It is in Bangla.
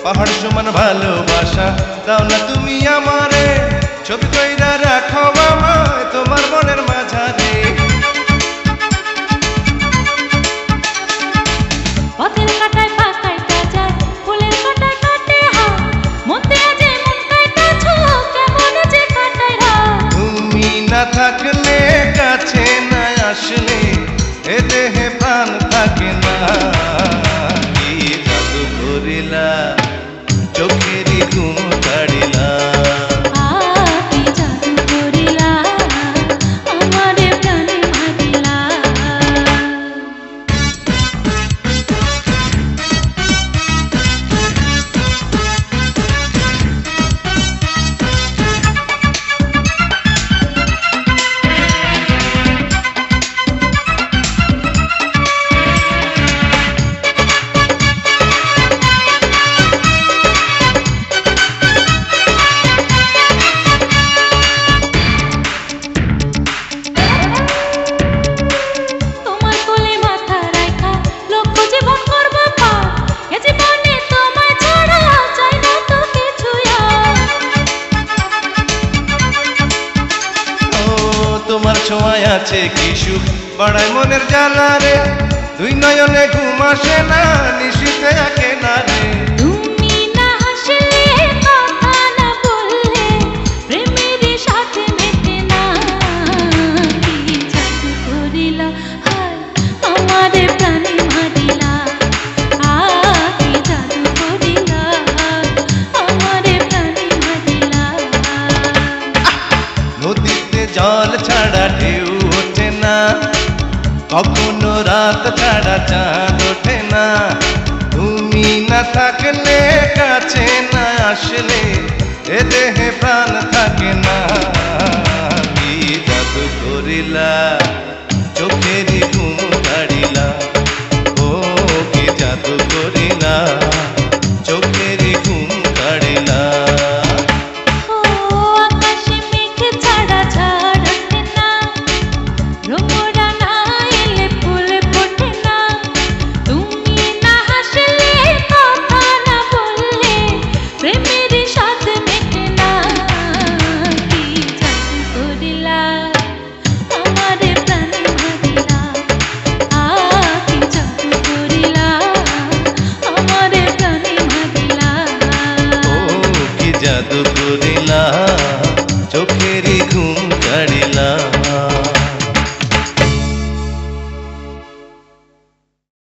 পাহাড় সমান ভালোবাসা দাও না তুমি আমারে, ছবি কইরা রাখো আমায় তোমার মনের মাঝারে। পথের কাটায় পাকায় কাজায়, ফুলের কাটায় কাটে হাত, মনতে আজে মন কাটাছো, কেমন যে কাটায় রাত। তুমি না থাকলে কাছে না আসলে এ দেহে প্রাণ থাকে না। কি জাদু করিলা চোখেরই ঘুম কাড়িলা, কি জাদু করিলা আমারে প্রাণে মারিলা। তোমার ছোঁয়ায় আছে কি সুখ বাড়ায় মনের জ্বালা রে, দুই নয়নে ঘুম আসে না নিশীথে আঁকে না রে। তুমি না হাসলে কথা না বললে প্রেমের সাথে মেটে না। কি জাদু করিলা হায় আমারে প্রাণে মারিলা, কি জাদু করিলা আমারে প্রাণে মারিলা। নদীতে জল ছাড়া ঢেউ ওঠে না, কখনো রাত ছাড়া চাঁদ ওঠে না। তুমি না থাকলে কাছে না আসলে এ দেহে প্রাণ থাকে না। কি জাদু করিলা